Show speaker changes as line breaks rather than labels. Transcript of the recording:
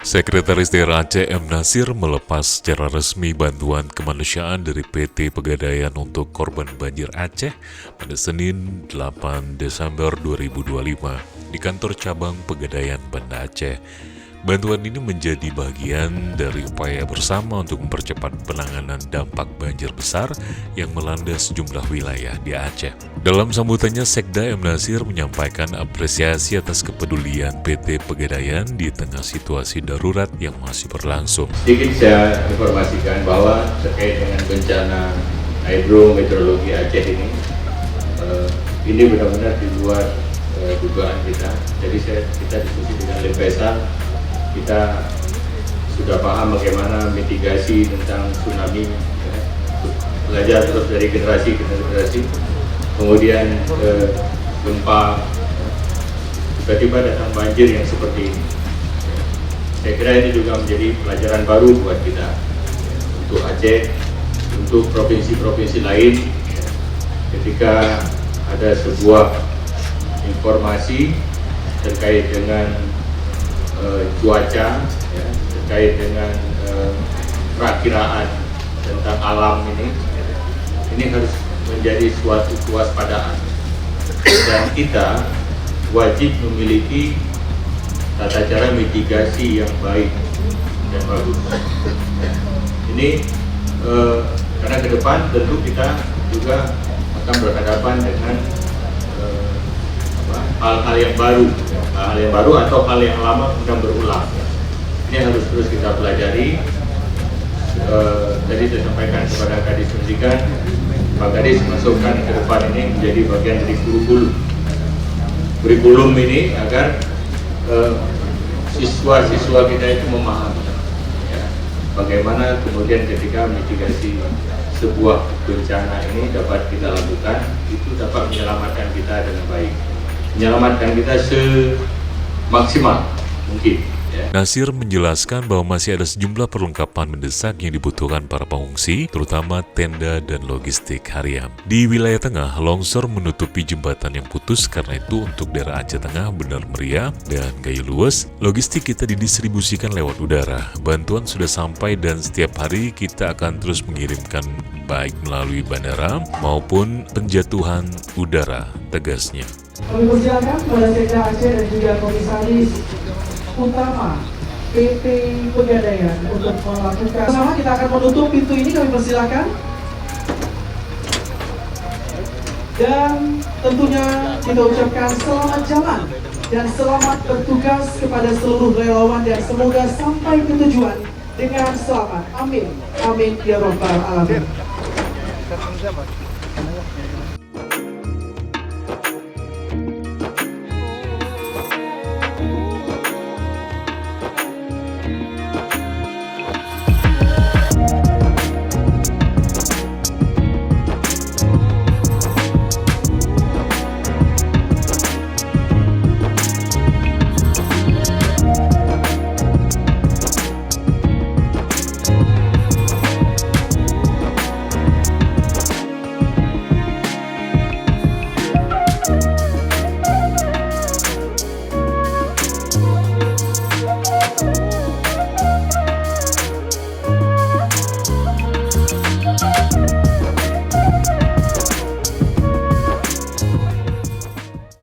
Sekretaris Daerah Aceh M. Nasir melepas secara resmi bantuan kemanusiaan dari PT Pegadaian untuk korban banjir Aceh pada Senin 8 Desember 2025 di kantor cabang Pegadaian Banda Aceh. Bantuan ini menjadi bagian dari upaya bersama untuk mempercepat penanganan dampak banjir besar yang melanda sejumlah wilayah di Aceh. Dalam sambutannya, Sekda M. Nasir menyampaikan apresiasi atas kepedulian PT Pegadaian di tengah situasi darurat yang masih berlangsung.
Sedikit saya informasikan bahwa terkait dengan bencana hidrometeorologi Aceh ini benar-benar di luar dugaan kita. Jadi kita diskusi dengan Lepesa. Kita sudah paham bagaimana mitigasi tentang tsunami, ya. Belajar terus dari generasi ke generasi. Kemudian gempa, tiba-tiba datang banjir yang seperti ini. Saya kira ini juga menjadi pelajaran baru buat kita, untuk Aceh, untuk provinsi-provinsi lain. Ketika ada sebuah informasi terkait dengan cuaca, ya, terkait dengan perakiraan tentang alam ini harus menjadi suatu kewaspadaan, dan kita wajib memiliki tata cara mitigasi yang baik dan bagus. Ini karena ke depan tentu kita juga akan berhadapan dengan hal-hal yang baru, atau hal yang lama kemudian berulang. Ini harus terus kita pelajari. Tadi saya sampaikan kepada Kadis Pendidikan, Pak Kadis masukkan ke depan ini menjadi bagian dari kurikulum ini agar siswa-siswa kita itu memahami, ya, bagaimana kemudian ketika mitigasi sebuah bencana ini dapat kita lakukan, itu dapat menyelamatkan kita dengan baik, menyelamatkan kita semaksimal mungkin.
Nasir menjelaskan bahwa masih ada sejumlah perlengkapan mendesak yang dibutuhkan para pengungsi, terutama tenda dan logistik harian. Di wilayah tengah, longsor menutupi jembatan yang putus, karena itu untuk daerah Aceh Tengah, Benar Meriah, dan Gayo Lues, logistik kita didistribusikan lewat udara. Bantuan sudah sampai dan setiap hari kita akan terus mengirimkan baik melalui bandara maupun penjatuhan udara, tegasnya.
Kami persilakan kepada Sekda Aceh dan juga Komisaris Utama PT Pegadaian untuk melakukan. Bersama kita akan menutup pintu ini, kami persilakan. Dan tentunya kita ucapkan selamat jalan dan selamat bertugas kepada seluruh relawan, dan semoga sampai ke tujuan dengan selamat. Amin. Amin ya rabbal alamin.